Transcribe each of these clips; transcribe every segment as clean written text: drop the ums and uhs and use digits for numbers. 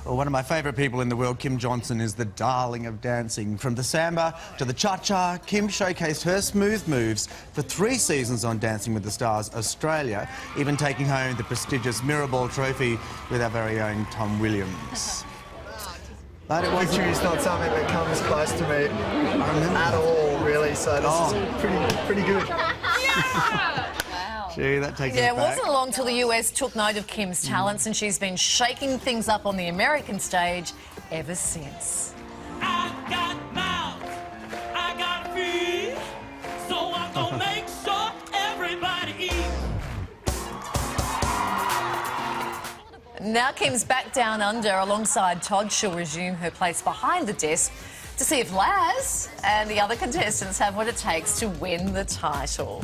Well, one of my favourite people in the world, Kym Johnson, is the darling of dancing. From the samba to the cha-cha, Kym showcased her smooth moves for 3 seasons on Dancing with the Stars Australia, even taking home the prestigious Mirrorball trophy with our very own Tom Williams. But it was not something that comes close to me at all, really. So this is pretty good. Gee, that takes us Yeah, it back. wasn't long till the US took note of Kym's talents, and she's been shaking things up on the American stage ever since. I got mouth, I got feet, so I'm gonna make sure everybody eats. Now Kym's back down under alongside Todd. She'll resume her place behind the desk to see if Laz and the other contestants have what it takes to win the title.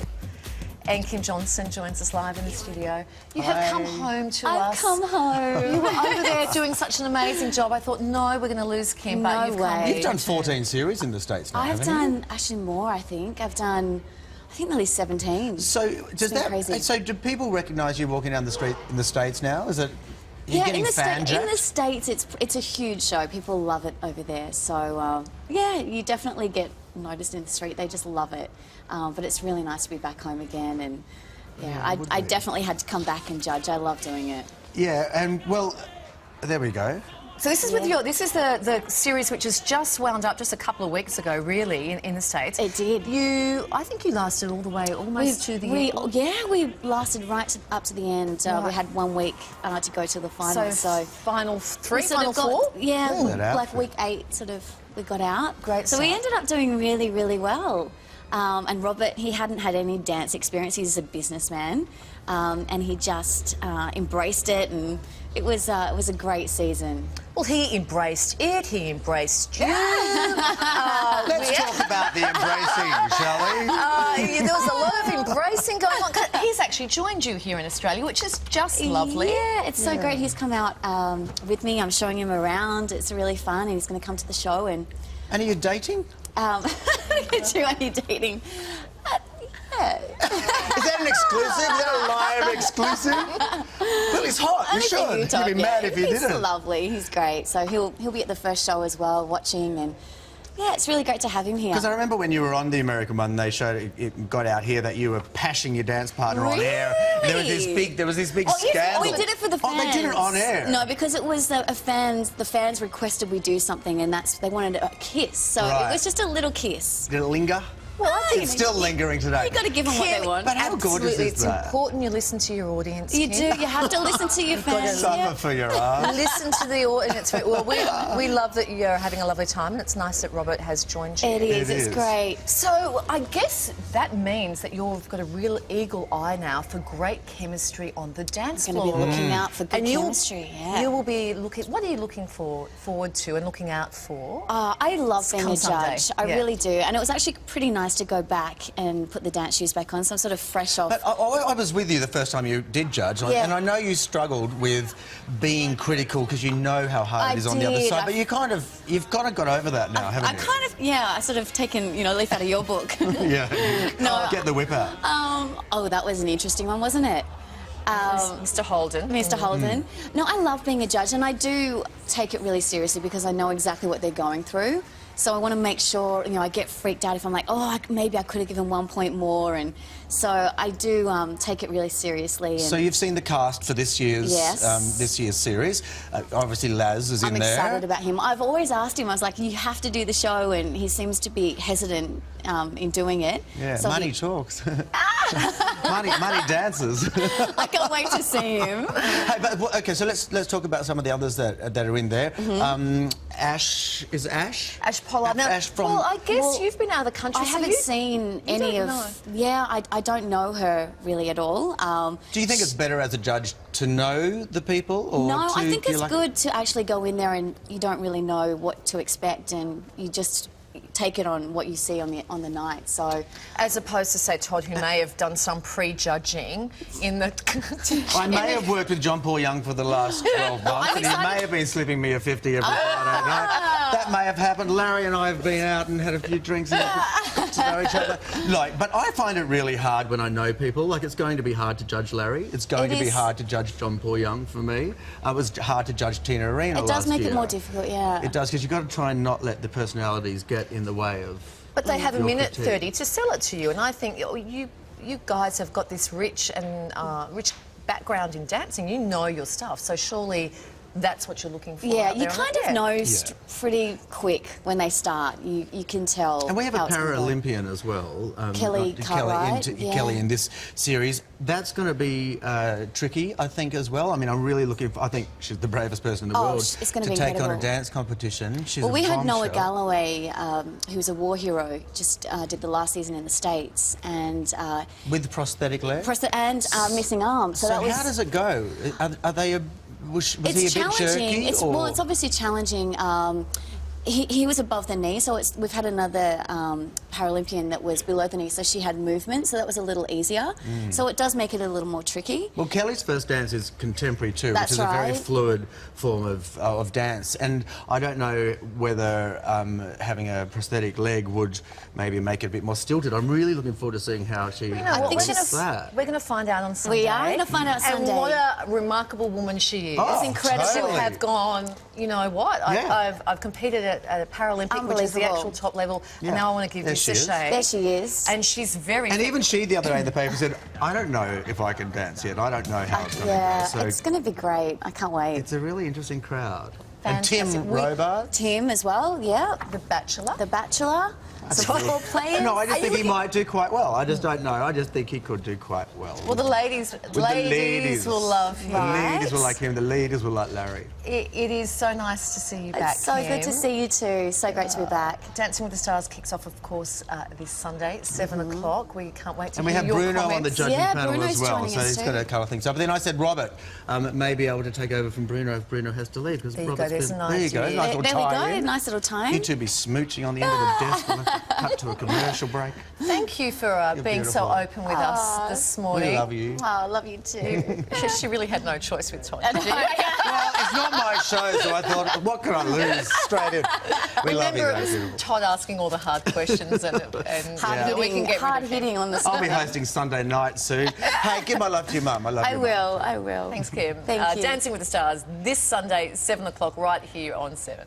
And Kym Johnson joins us live in the studio. You have come home to us. I've come home. You were over there doing such an amazing job. I thought, no, we're going to lose Kym, but you've come You've done 14 series in the States now, I've haven't done actually more, I think. I've done, I think, nearly 17. So, does that... crazy. So, do people recognise you walking down the street in the States now? Is it... Yeah, in the fan-jacked? States, it's a huge show. People love it over there. So, yeah, you definitely get noticed in the street. They just love it. But it's really nice to be back home again. And, yeah, I definitely had to come back and judge. I love doing it. Yeah, and, well, there we go. So this is with this is the series which has just wound up just a couple of weeks ago, really, in the States. It did. I think you lasted all the way almost to the end. Yeah, we lasted up to the end. We had 1 week to go to the final. So final 3, we sort final of got, 4? Yeah, like week 8 sort of we got out. Great So start. we ended up doing really, really well. And Robert, he hadn't had any dance experience. He's a businessman, and he just embraced it, and it was a great season. Well, he embraced it. He embraced you. Let's talk about the embracing, shall we? There was a lot of embracing going on. He's actually joined you here in Australia, which is just lovely. Yeah, it's so great. He's come out with me. I'm showing him around. It's really fun, and he's going to come to the show. And And are you dating? are you dating? Yeah. Is that an exclusive? Is that a live exclusive? Well, he's hot. You should. You'd be mad if you didn't. He's lovely. He's great. So he'll be at the first show as well, watching, and yeah, it's really great to have him here. Because I remember when you were on the American one, they showed it got out here that you were pashing your dance partner on air. There was this big scandal. We did it for the fans. Oh, they did it on air. No, because it was the fans requested we do something, and they wanted a kiss. So it was just a little kiss. Did it linger? Well, It's still lingering today. You got to give them what they want. But how gorgeous is It's that? important you listen to your audience. You Kym. do. You have to listen to your fans. Suffer for your art. Listen to the audience. Well, we love that you're having a lovely time, and it's nice that Robert has joined you. It is. It It's is. great. So I guess that means that you've got a real eagle eye now for great chemistry on the dance I'm going floor. to be looking out for good And chemistry. Yeah. You will be looking. What are you looking forward to and looking out for? I love being a Come Sunday. judge. I Yeah. really do. And it was actually pretty nice to go back and put the dance shoes back on, so I'm sort of fresh off. But I was with you the first time you did judge, and I know you struggled with being critical because you know how hard it is on the other side. But you've kind of got over that now, haven't you? I sort of taken, a leaf out of your book. Yeah. No. Get the whip out. Oh, that was an interesting one, wasn't it? Mr. Holden. Mr. Holden. No, I love being a judge, and I do take it really seriously because I know exactly what they're going through. So I want to make sure, I get freaked out if I'm like, maybe I could have given 1 point more, and so I do take it really seriously. And So you've seen the cast for this year's series. Obviously, Laz is in there. I'm excited about him. I've always asked him. I was like, you have to do the show, and he seems to be hesitant in doing it. Yeah, so money talks. money dances. I can't wait to see him. Hey, but, okay, so let's talk about some of the others that are in there. Ash Ash Pollard. Now, Ash from... well, I guess you've been out of the country. I so haven't seen any of... know. Yeah, I don't know her really at all. Do you think it's better as a judge to know the people? Or no, to, I think it's good to actually go in there and you don't really know what to expect, and you just take it on what you see on the night. So, as opposed to, say, Todd, who may have done some pre-judging in the... I may have worked with John Paul Young for the last 12 months, and he may have been slipping me a 50 every Friday night. That may have happened. Larry and I have been out and had a few drinks. to know each other. Like, but I find it really hard when I know people. Like, it's going to be hard to judge Larry. It's going to be hard to judge John Paul Young for me. It was hard to judge Tina Arena It does make year. it more difficult, yeah. It does, because you've got to try and not let the personalities get in the way of. But they have a your minute critique. 30 to sell it to you, and I think you guys have got this rich background in dancing. You know your stuff, so surely that's what you're looking for. Yeah, out you there, kind of know pretty quick when they start. You can tell. And we have a how it's gonna go. Paralympian as well. Kelly Cartwright, Kelly in this series. That's going to be tricky, I think, as well. I mean, I'm really looking for... I think she's the bravest person in the world it's gonna to be take on incredible. a dance competition. She's Well, we had Noah bombshell. Galloway, who's a war hero, just did the last season in the States, and With prosthetic leg? missing arm. So, So that was. how does it go? Are they... Was he a bit challenging. jerky? Well, it's obviously challenging. He was above the knee, so we've had another Paralympian that was below the knee, so she had movement, so that was a little easier. So it does make it a little more tricky. Well, Kelly's first dance is contemporary too, That's which is a very right. fluid form of dance. And I don't know whether having a prosthetic leg would maybe make it a bit more stilted. I'm really looking forward to seeing how she does that. We're going to find out on Sunday. We are going to find out Sunday. And what a remarkable woman she is. Oh, It's incredible totally. to have gone, you know what, Yeah. I've competed at a Paralympic, which is the Unbelievable. actual top level, Yeah. and now I want to give There this she a is. shake. There she is. And she's very... And even she, the other day in the paper, said, I don't know if I can dance yet. I don't know how it's going to Yeah, go. So it's going to be great. I can't wait. it's a really interesting crowd. Fantastic. And Tim We- Robart. Tim as well, yeah. The Bachelor. The Bachelor. Some football players. No, I just Are think you he might do quite well. I just don't know. I just think he could do quite well. Well, the ladies will love him. The Right. ladies will like him. The leaders will like Larry. It is so nice to see you back, It's so good to Kym. see you too. So great to be back. Dancing with the Stars kicks off, of course, this Sunday, 7 o'clock. We can't wait to And we hear have your Bruno on the comments. judging Yeah, panel Bruno's as well, joining so us he's too. got a couple of things up. But then I said Robert may be able to take over from Bruno if Bruno has to leave. Because There you go, Robert's there's been, a nice there you go, idea. nice There little we tie go. in. Nice little time. You two be smooching on the end of the desk when I cut to a commercial break. Thank you for being so beautiful. open with us this morning. We love you. Oh, I love you too. She really had no choice with Todd. did you? Well, it's not my show, so I thought, what can I lose? Straight in. We love you, Remember, it though, was beautiful. Todd asking all the hard questions, and we can get hard rid of him. hitting on the I'll be spot. hosting Sunday night soon. Hey, give my love to your mum. I love you. I will. I will. Thanks, Kym. Thank you. Dancing with the Stars this Sunday, 7 o'clock, right here on 7.